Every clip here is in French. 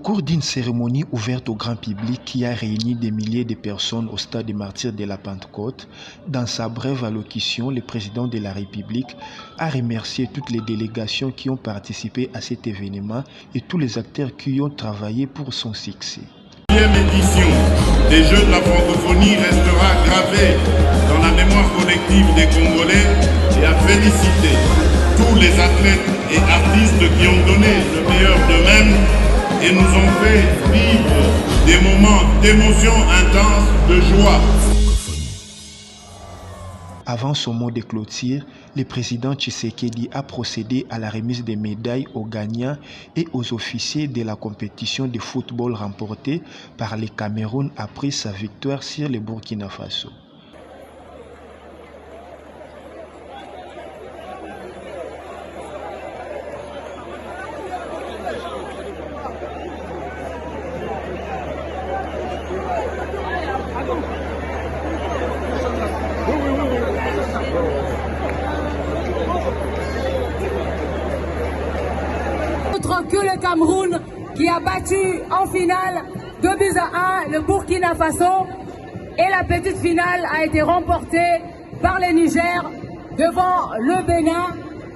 cours d'une cérémonie ouverte au grand public qui a réuni des milliers de personnes au stade des Martyrs de la Pentecôte, dans sa brève allocution, le président de la République a remercié toutes les délégations qui ont participé à cet événement et tous les acteurs qui ont travaillé pour son succès. La 10e édition des Jeux de la francophonie restera gravée dans la mémoire collective des Congolais et à féliciter tous les athlètes et artistes qui ont donné le meilleur d'eux-mêmes et nous ont fait vivre des moments d'émotion intense, de joie. Avant son mot de clôture, le président Tshisekedi a procédé à la remise des médailles aux gagnants et aux officiers de la compétition de football remportée par le Cameroun après sa victoire sur le Burkina Faso. Que le Cameroun qui a battu en finale 2-1 le Burkina Faso et la petite finale a été remportée par le Niger devant le Bénin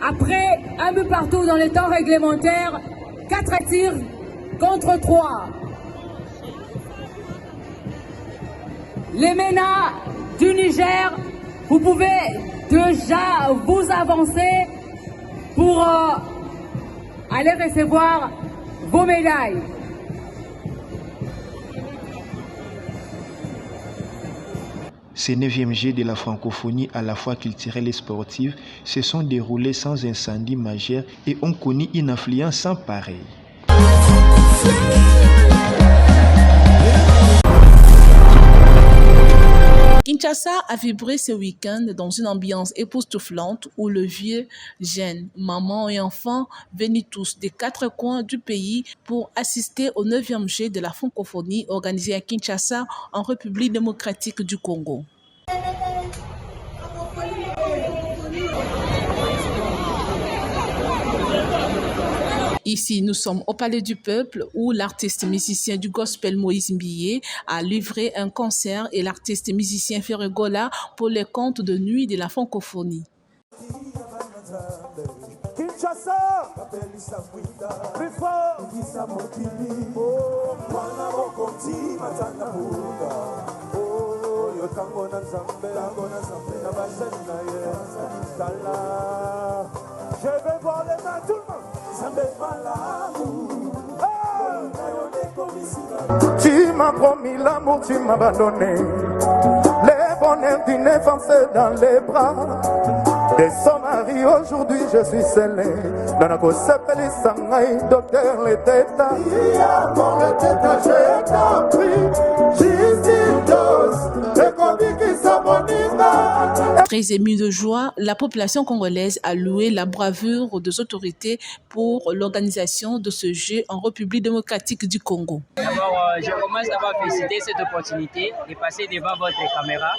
après un but partout dans les temps réglementaires, 4 tirs contre 3. Les MENA du Niger, vous pouvez déjà vous avancer pour allez recevoir vos médailles. Ces 9e Jeux de la francophonie à la fois culturelle et sportive se sont déroulés sans incendie majeur et ont connu une affluence sans pareil. Kinshasa a vibré ce week-end dans une ambiance époustouflante où le vieux, jeunes, mamans et enfants venus tous des 4 coins du pays pour assister au 9e Jeux de la francophonie organisé à Kinshasa en République démocratique du Congo. Ici, nous sommes au Palais du Peuple où l'artiste musicien du gospel Moïse Mbiye a livré un concert et l'artiste musicien Ferregola pour les contes de nuit de la francophonie. Je vais voir les mains, tout le monde. Tu m'as promis l'amour, tu m'as abandonné. Les bonheurs d'une femme c'est dans les bras de son mari. Aujourd'hui je suis scellé. Dans la cause s'appelle Sangaï, docteur les tétas. Pour le tétas, j'ai compris. Juste une dose de combien qui s'abonnent. Très ému de joie, la population congolaise a loué la bravoure des autorités pour l'organisation de ce jeu en République démocratique du Congo. D'abord, je commence d'abord à féliciter cette opportunité de passer devant votre caméra.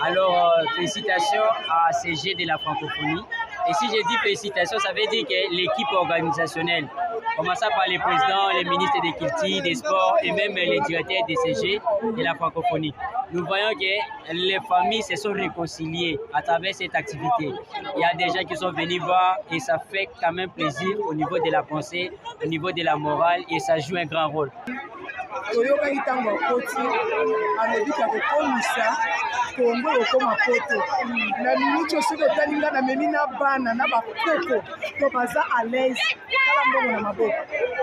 Alors, félicitations à ces jeux de la francophonie. Et si je dis félicitations, ça veut dire que l'équipe organisationnelle, commençant par les présidents, les ministres des Culture, des Sports et même les directeurs des CG de la francophonie. Nous voyons que les familles se sont réconciliées à travers cette activité. Il y a des gens qui sont venus voir et ça fait quand même plaisir au niveau de la pensée, au niveau de la morale et ça joue un grand rôle. toyokaki ntango akoti alobiki akokomisa kongo ekokoma poto na miniti soki otali nga namemi na bana na bakoko to baza à l'aise tala mbongo na maboko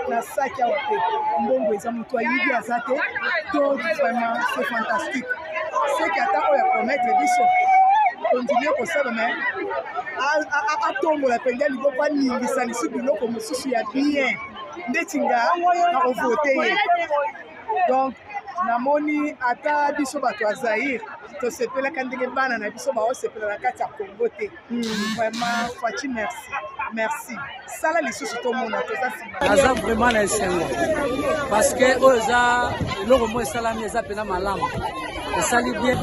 na saki awa te mbongo eza moto ayibi aza te to vraiment c'est fantastique seki ata oyo apromettre biso continue kosala me atombola mpenza liboko aningisa lisu biloko mosusu ya bien ndeti nga na ovote ye donc namoni ata biso bato ya Zaïre tosepelaka ndenge bana na biso baosepela na kati ya Congo te vraiment Fachi merci sala lisusu tomona toza aza vraiment na esengo parce que oyo eza eloko mo esalami eza pena malamu esali bien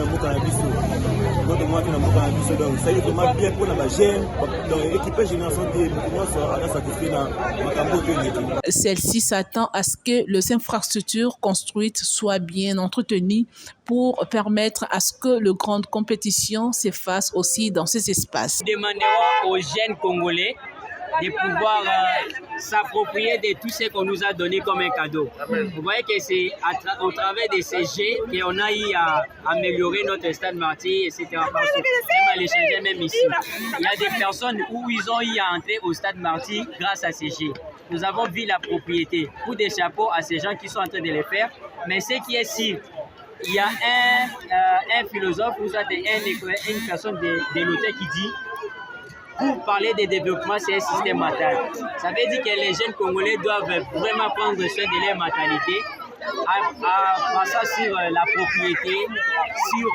na mboka na biso notre moi na mboka na biso donc ça est vraiment bien pour la jeune donc équipe génération de nyonso ala satisfait na makambo to. Celle-ci s'attend à ce que les infrastructures construites soient bien entretenues pour permettre à ce que les grandes compétitions se fassent aussi dans ces espaces. Demandons aux jeunes Congolais de pouvoir s'approprier de tout ce qu'on nous a donné comme un cadeau. Vous voyez que c'est au travers de ces jets qu'on a eu à améliorer notre stade Martyr, etc. Même à l'échanger, même ici. Il y a des personnes où ils ont eu à entrer au stade Martyr grâce à ces jets. Nous avons vu la propriété. Pour des chapeaux à ces gens qui sont en train de les faire. Mais ce qui est sûr, il y a un philosophe ou soit une personne de l'auteur qui dit pour parler de développement, c'est un système mental. Ça veut dire que les jeunes Congolais doivent vraiment prendre soin de leur mentalité, à passer sur la propriété, sur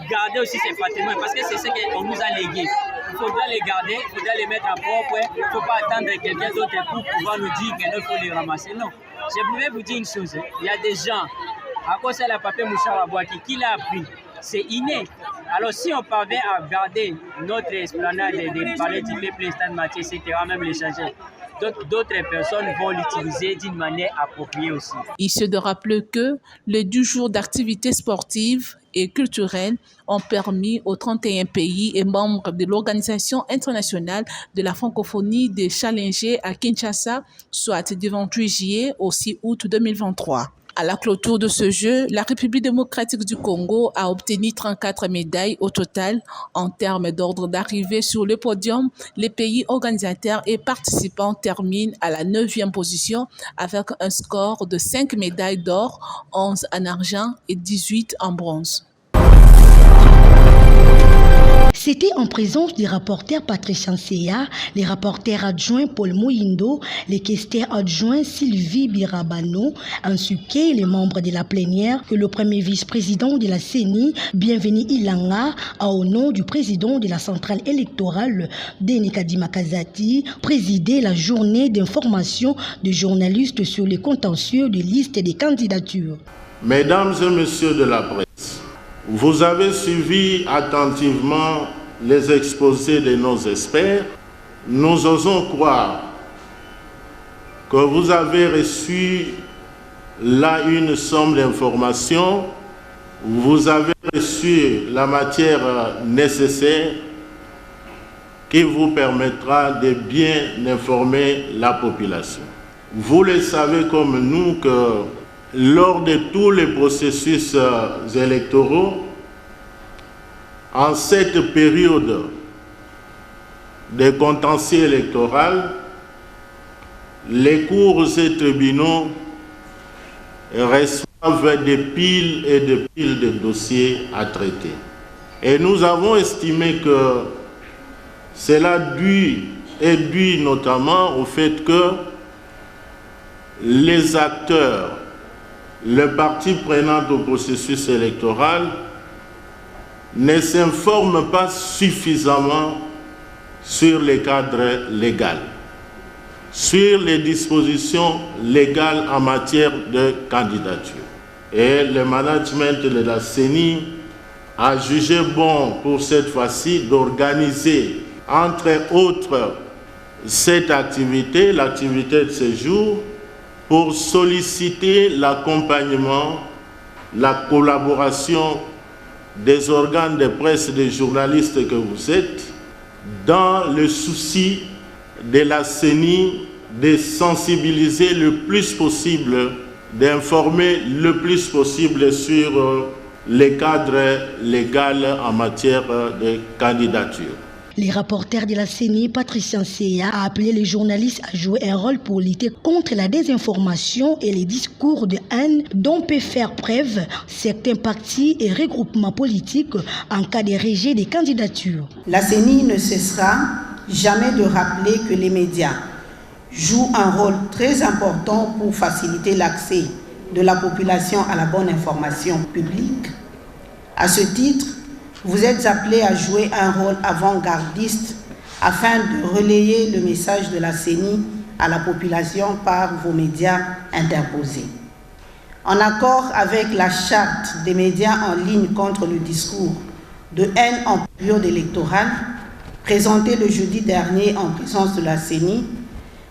garder aussi ces patrimoines, parce que c'est ce qu'on nous a légué. Il faudra les garder, il faudra les mettre à propre, il ne faut pas attendre quelqu'un d'autre pour pouvoir nous dire qu'il faut les ramasser. Non, je voulais vous dire une chose, il y a des gens, à cause de la papier Moussa Wabouaki, qui l'a appris. C'est inné. Alors si on parvient à garder notre esplanade des palais du peuple, stade Martyr, etc., même les changer, d'autres personnes vont l'utiliser d'une manière appropriée aussi. Il se de rappeler que les 10 jours d'activités sportives et culturelles ont permis aux 31 pays et membres de l'Organisation internationale de la francophonie de challenger à Kinshasa, soit du 28 juillet au 6 août 2023. À la clôture de ce jeu, la République démocratique du Congo a obtenu 34 médailles au total. En termes d'ordre d'arrivée sur le podium, les pays organisateurs et participants terminent à la 9e position avec un score de 5 médailles d'or, 11 en argent et 18 en bronze. C'était en présence des rapporteurs Patricia Nseya, les rapporteurs adjoints Paul Moyindo, les questeurs adjoints Sylvie Birabano, ainsi que les membres de la plénière que le premier vice-président de la CENI, Bienvenu Ilanga, a au nom du président de la centrale électorale, Denis Kadima Kazati, présidé la journée d'information de journalistes sur les contentieux de liste des candidatures. Mesdames et messieurs de la presse, vous avez suivi attentivement les exposés de nos experts. Nous osons croire que vous avez reçu là une somme d'informations, vous avez reçu la matière nécessaire qui vous permettra de bien informer la population. Vous le savez comme nous que lors de tous les processus électoraux, en cette période de contentieux électoral, les cours et tribunaux reçoivent des piles et des piles de dossiers à traiter. Et nous avons estimé que cela est dû notamment au fait que les acteurs, les parties prenantes au processus électoral ne s'informent pas suffisamment sur les cadres légaux, sur les dispositions légales en matière de candidature. Et le management de la CENI a jugé bon pour cette fois-ci d'organiser, entre autres, cette activité, l'activité de ce jour, pour solliciter l'accompagnement, la collaboration des organes de presse et des journalistes que vous êtes, dans le souci de la CENI de sensibiliser le plus possible, d'informer le plus possible sur les cadres légaux en matière de candidature. Les rapporteurs de la CENI, Patricia Nseya, a appelé les journalistes à jouer un rôle pour lutter contre la désinformation et les discours de haine dont peuvent faire preuve certains partis et regroupements politiques en cas de rejet des candidatures. La CENI ne cessera jamais de rappeler que les médias jouent un rôle très important pour faciliter l'accès de la population à la bonne information publique. À ce titre, vous êtes appelés à jouer un rôle avant-gardiste afin de relayer le message de la CENI à la population par vos médias interposés. En accord avec la charte des médias en ligne contre le discours de haine en période électorale, présentée le jeudi dernier en présence de la CENI,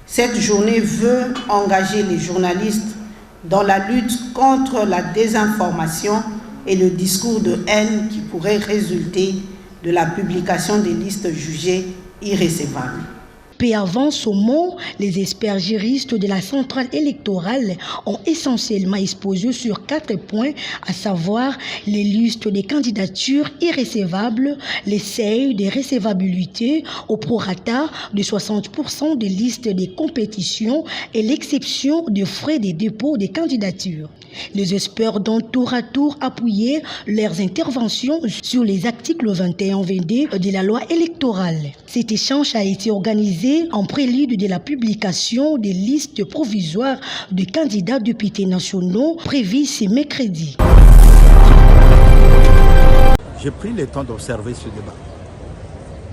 cette journée veut engager les journalistes dans la lutte contre la désinformation et le discours de haine qui pourrait résulter de la publication des listes jugées irrécevables. Peu avant ce mot, les experts juristes de la centrale électorale ont essentiellement exposé sur 4 points, à savoir les listes des candidatures irrécevables, les seuils de récevabilité au prorata de 60% des listes des compétitions et l'exception des frais de dépôt des candidatures. Les experts ont tour à tour appuyé leurs interventions sur les articles 21-22 de la loi électorale. Cet échange a été organisé en prélude de la publication des listes provisoires de candidats députés nationaux prévues ce mercredi. J'ai pris le temps d'observer ce débat.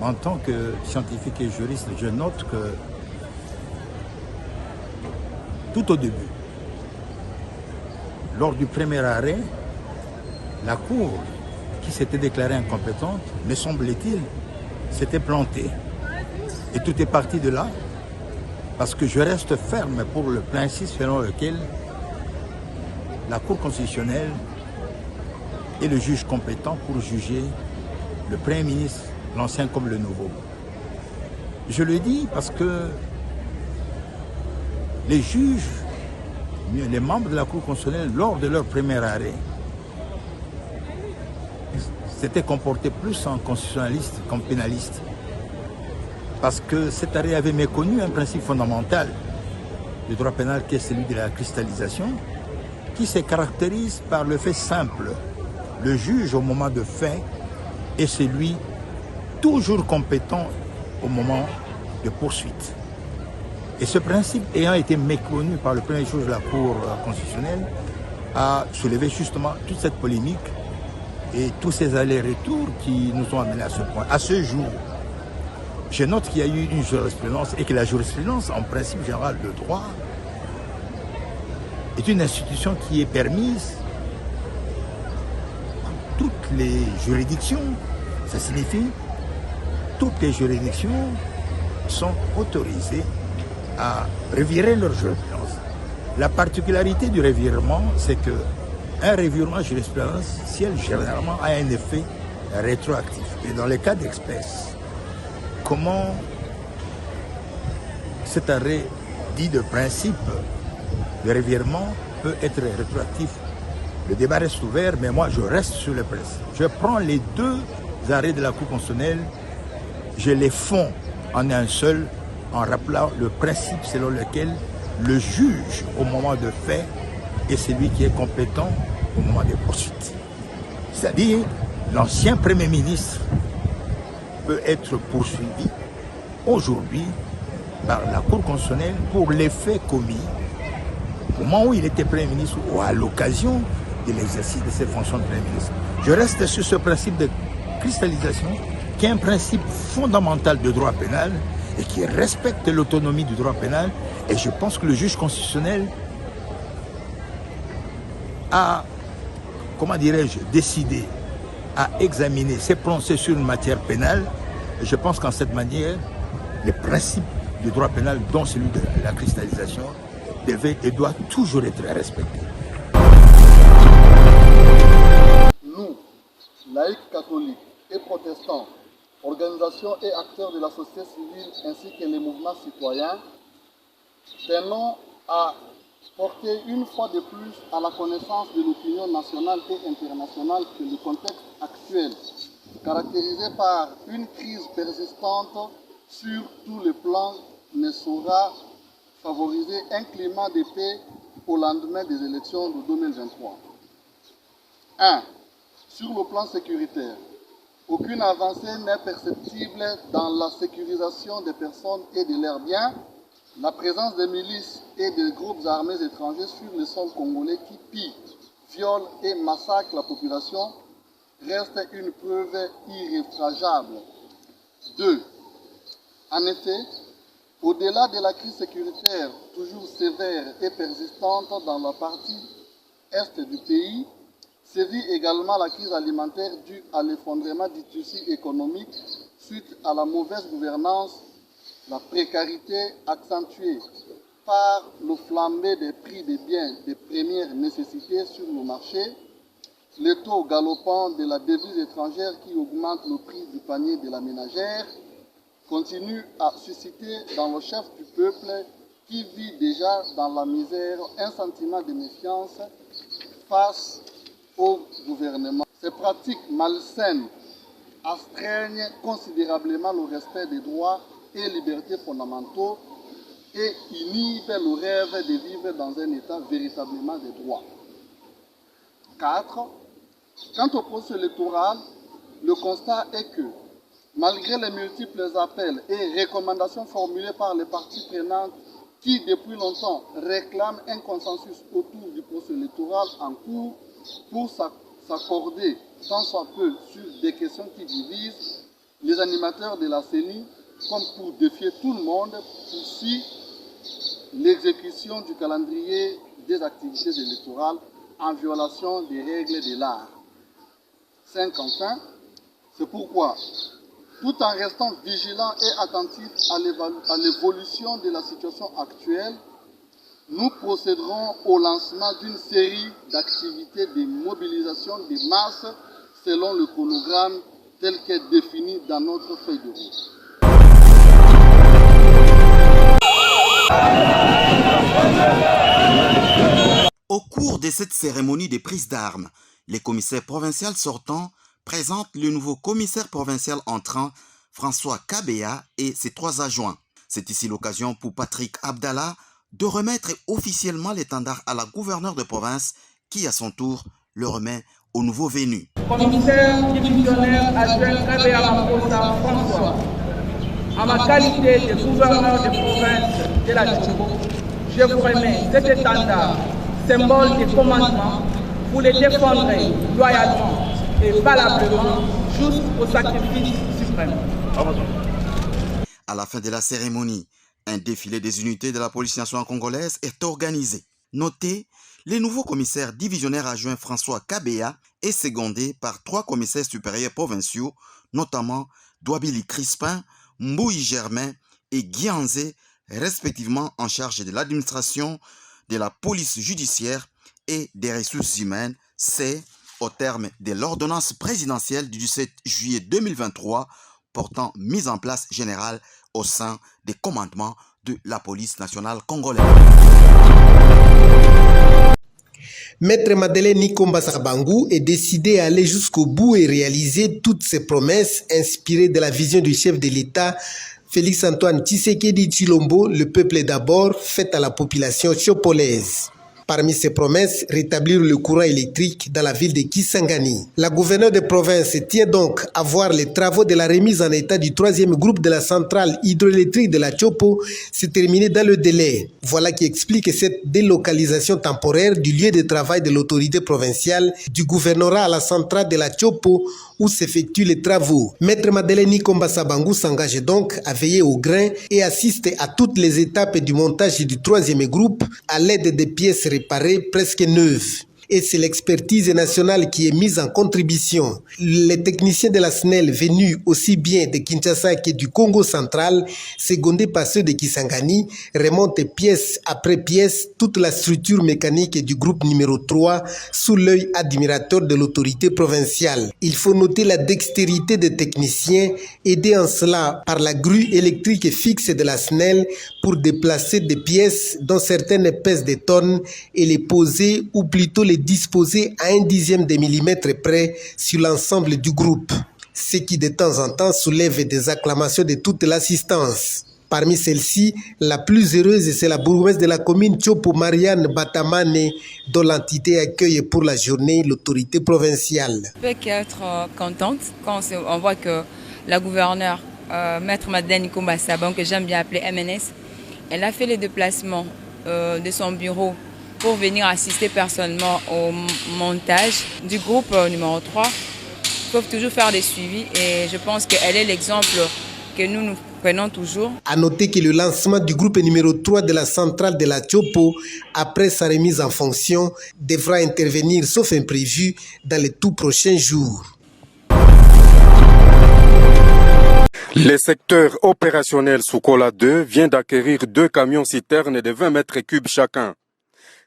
En tant que scientifique et juriste, je note que tout au début, lors du premier arrêt, la Cour, qui s'était déclarée incompétente, me semble-t-il, s'était plantée. Et tout est parti de là, parce que je reste ferme pour le principe selon lequel la Cour constitutionnelle est le juge compétent pour juger le Premier ministre, l'ancien comme le nouveau. Je le dis parce que les juges, les membres de la Cour constitutionnelle, lors de leur premier arrêt, s'étaient comportés plus en constitutionnaliste qu'en pénaliste. Parce que cet arrêt avait méconnu un principe fondamental du droit pénal qui est celui de la cristallisation, qui se caractérise par le fait simple. Le juge au moment de fait est celui toujours compétent au moment de poursuite. Et ce principe ayant été méconnu par le premier juge de la Cour constitutionnelle, a soulevé justement toute cette polémique et tous ces allers-retours qui nous ont amenés à ce point. À ce jour, je note qu'il y a eu une jurisprudence et que la jurisprudence, en principe général de droit, est une institution qui est permise par toutes les juridictions. Ça signifie que toutes les juridictions sont autorisées à revirer leur jurisprudence. La particularité du revirement, c'est qu'un revirement jurisprudentiel généralement a un effet rétroactif. Et dans les cas d'espèce, comment cet arrêt dit de principe de revirement peut être rétroactif? Le débat reste ouvert, mais moi je reste sur le principe. Je prends les deux arrêts de la Cour constitutionnelle, je les fonds en un seul, en rappelant le principe selon lequel le juge au moment de fait est celui qui est compétent au moment des poursuites. C'est-à-dire, l'ancien Premier ministre peut être poursuivi aujourd'hui par la Cour constitutionnelle pour les faits commis au moment où il était Premier ministre ou à l'occasion de l'exercice de ses fonctions de Premier ministre. Je reste sur ce principe de cristallisation qui est un principe fondamental de droit pénal et qui respecte l'autonomie du droit pénal. Et je pense que le juge constitutionnel a, comment dirais-je, décidé à examiner, s'est prononcé sur une matière pénale. Et je pense qu'en cette manière, les principes du droit pénal, dont celui de la cristallisation, devait et doit toujours être respecté. Nous, laïcs catholiques et protestants, organisations et acteurs de la société civile ainsi que les mouvements citoyens, tenons à porter une fois de plus à la connaissance de l'opinion nationale et internationale que le contexte actuel, caractérisé par une crise persistante sur tous les plans, ne saura favoriser un climat de paix au lendemain des élections de 2023. 1. Sur le plan sécuritaire, aucune avancée n'est perceptible dans la sécurisation des personnes et de leurs biens. La présence des milices et des groupes armés étrangers sur le sol congolais qui pillent, violent et massacrent la population reste une preuve irréfragable. 2. En effet, au-delà de la crise sécuritaire toujours sévère et persistante dans la partie est du pays, sévit également la crise alimentaire due à l'effondrement du tissu économique suite à la mauvaise gouvernance, la précarité accentuée par le flambé des prix des biens de première nécessité sur le marché, les taux galopants de la devise étrangère qui augmente le prix du panier de la ménagère, continue à susciter dans le chef du peuple qui vit déjà dans la misère un sentiment de méfiance face au gouvernement. Ces pratiques malsaines astreignent considérablement le respect des droits et libertés fondamentaux et inhibent le rêve de vivre dans un État véritablement de droit. 4. Quant au processus électoral, le constat est que, malgré les multiples appels et recommandations formulées par les parties prenantes qui, depuis longtemps, réclament un consensus autour du processus électoral en cours pour s'accorder, tant soit peu, sur des questions qui divisent, les animateurs de la CENI, comme pour défier tout le monde, poursuivent l'exécution du calendrier des activités électorales en violation des règles de l'art. 5. Enfin, c'est pourquoi, tout en restant vigilant et attentif à l'évolution de la situation actuelle, nous procéderons au lancement d'une série d'activités de mobilisation des masses selon le chronogramme tel qu'est défini dans notre feuille de route. Au cours de cette cérémonie de prise d'armes, les commissaires provinciaux sortants présentent le nouveau commissaire provincial entrant, François Kabea, et ses 3 adjoints. C'est ici l'occasion pour Patrick Abdallah de remettre officiellement l'étendard à la gouverneure de province qui, à son tour, le remet au nouveau venu. Commissaire divisionnaire adjoint Kabea Maposa François, en ma qualité de gouverneur de province de la Tchopo, je vous remets cet étendard, symbole de commandement, vous le défendrez loyalement et valablement jusqu'au sacrifice suprême. À la fin de la cérémonie, un défilé des unités de la police nationale congolaise est organisé. Notez, le nouveau commissaire divisionnaire adjoint François Kabea est secondé par 3 commissaires supérieurs provinciaux, notamment Douabili Crispin, Mbouyi Germain et Guianzé, respectivement en charge de l'administration, de la police judiciaire et des ressources humaines. C'est au terme de l'ordonnance présidentielle du 17 juillet 2023 portant mise en place générale au sein des commandements de la police nationale congolaise. Maître Madeleine Nikomba Sabangu est décidé à aller jusqu'au bout et réaliser toutes ses promesses inspirées de la vision du chef de l'État, Félix-Antoine Tshisekedi Tshilombo, le peuple d'abord, fait à la population tchopolaise. Parmi ces promesses, rétablir le courant électrique dans la ville de Kisangani. La gouverneure de province tient donc à voir les travaux de la remise en état du 3e groupe de la centrale hydroélectrique de la Tchopo se terminer dans le délai. Voilà qui explique cette délocalisation temporaire du lieu de travail de l'autorité provinciale du gouvernorat à la centrale de la Tchopo où s'effectuent les travaux. Maître Madeleine Nikomba Sabangu s'engage donc à veiller au grain et assiste à toutes les étapes du montage du 3e groupe à l'aide des pièces réparées presque neuves. Et c'est l'expertise nationale qui est mise en contribution. Les techniciens de la SNEL venus aussi bien de Kinshasa que du Congo central, secondés par ceux de Kisangani, remontent pièce après pièce toute la structure mécanique du groupe numéro 3 sous l'œil admirateur de l'autorité provinciale. Il faut noter la dextérité des techniciens, aidés en cela par la grue électrique fixe de la SNEL pour déplacer des pièces dont certaines pèsent des tonnes et les poser ou plutôt les disposé à 1/10 de millimètre près sur l'ensemble du groupe, ce qui de temps en temps soulève des acclamations de toute l'assistance. Parmi celles-ci, la plus heureuse, c'est la bourgmestre de la commune Tchopo, Marianne Batamane, dont l'entité accueille pour la journée l'autorité provinciale. Je peux qu'être contente quand on voit que la gouverneure, Maître Madeleine Nikomba Sabangu, que j'aime bien appeler MNS, elle a fait les déplacements de son bureau pour venir assister personnellement au montage du groupe numéro 3. Ils peuvent toujours faire des suivis et je pense qu'elle est l'exemple que nous apprenons toujours. À noter que le lancement du groupe numéro 3 de la centrale de la Tchopo, après sa remise en fonction, devra intervenir sauf imprévu dans les tout prochains jours. Le secteur opérationnel Soukola 2 vient d'acquérir 2 camions-citernes de 20 mètres cubes chacun.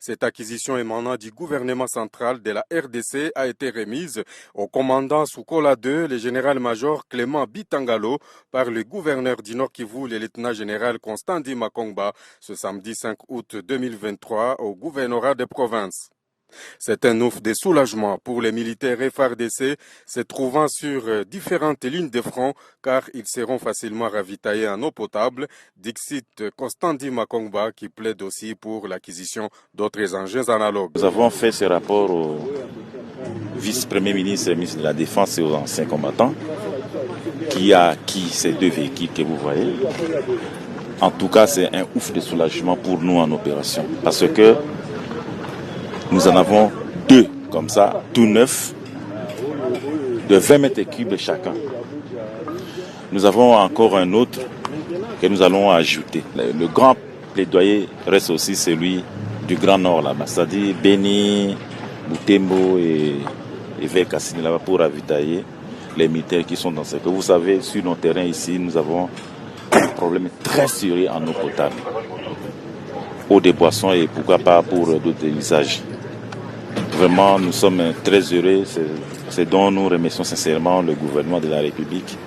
Cette acquisition émanant du gouvernement central de la RDC a été remise au commandant Soukola 2, le général-major Clément Bitangalo, par le gouverneur du Nord Kivu, le lieutenant-général Constantin Makongba, ce samedi 5 août 2023 au gouvernorat des provinces. C'est un ouf de soulagement pour les militaires FARDC se trouvant sur différentes lignes de front car ils seront facilement ravitaillés en eau potable, dixit Constantin Makongba qui plaide aussi pour l'acquisition d'autres engins analogues. Nous avons fait ce rapport au vice-premier ministre et ministre de la Défense et aux anciens combattants qui a acquis ces 2 véhicules que vous voyez. En tout cas, c'est un ouf de soulagement pour nous en opération parce que nous en avons 2 comme ça, tout neufs, de 20 mètres cubes chacun. Nous avons encore un autre que nous allons ajouter. Le grand plaidoyer reste aussi celui du Grand Nord là-bas, c'est-à-dire Beni, Butembo et vers Cassini là-bas pour ravitailler les militaires qui sont dans ce secteur. Vous savez, sur nos terrains ici, nous avons un problème très sérieux en eau potable, eau des boissons et pourquoi pas pour d'autres usages. Vraiment, nous sommes très heureux, c'est dont nous remercions sincèrement le gouvernement de la République.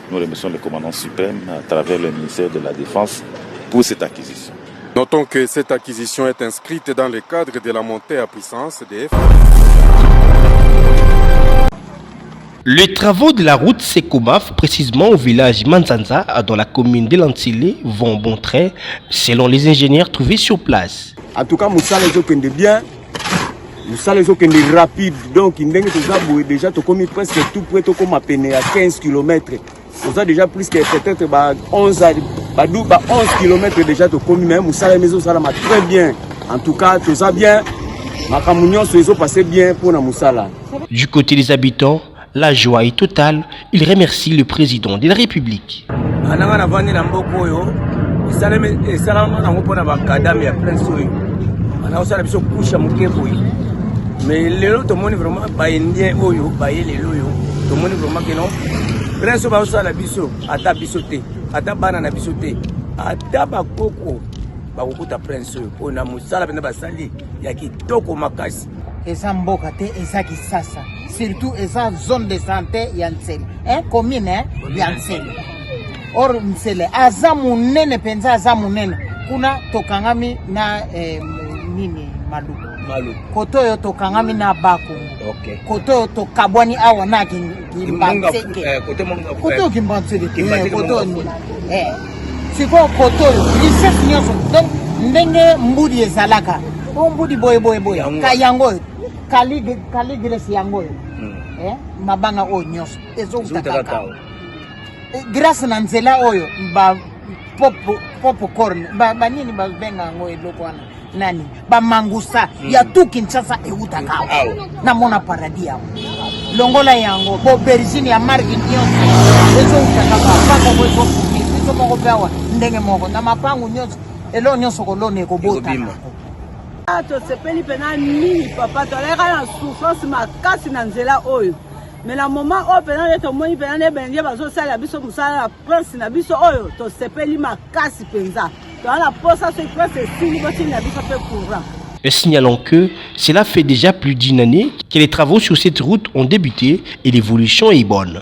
Nous remercions le commandant suprême à travers le ministère de la Défense pour cette acquisition. Notons que cette acquisition est inscrite dans le cadre de la montée à puissance des Les travaux de la route Sekomaf, précisément au village Manzanza, dans la commune de Lantile, vont bon train, selon les ingénieurs trouvés sur place. En tout cas, Moussa les gens qui bien. Nous savons les gens qui sont rapides, donc ils ont déjà commis presque tout près de comme à peine à 15 km. Nous avons déjà plus que peut-être 11 km déjà commis, mais nous savons les ça très bien. En tout cas, tout ça bien. Ma communion se passé bien pour la Moussala. Du côté des habitants, la joie est totale. Ils remercient le président de la République. Mais les autres, tout le monde vraiment pas indien, oyo, bailler les loyo. Tout le monde vraiment que non. Prince va aussi à la biso, à ta bisoté, à ta banane bisoté, à ta bakoko, bakoko ta prince. On a moussala bena basali, ya ki toko makasi. Esa mboka te, esa kisasa. Surtout esa zone de santé yansel. Commune yansel. Or msele azamu nene penza azamu nene. Kuna tokangami na nini maluko. Kotoyo to kangami na bako. Okay. Kotoyo to kabwani awa na kimbanseke. Kotoyo kimbanseke. Kotoyo ni. Siko kotoyo. Research nyoso. Donc ndenge mbudi ezalaka. Mbudi boy. Kayango. Kali gresi yango. Mabanga o nyoso. Ezo utakaka. Grâce na nzela oyo ba popcorn. Ba nini ba benga ngoe lokwana. Nani bamangusa ya tu Kinshasa eutaka na mona paradis yao longola yango bo bergine ya marque nyonso ezo utaka pako bo biso moko pewa ndenge moko na mapangu nyonso elo nyonso kolone ko bota to sepeli pena ni papa to leka na souffrance makasi na nzela oyo mais la moment o pena to moni pena ne benje bazo sala biso musala prince na biso oyo to sepeli makasi penza. Et signalons que cela fait déjà plus d'1 année que les travaux sur cette route ont débuté et l'évolution est bonne.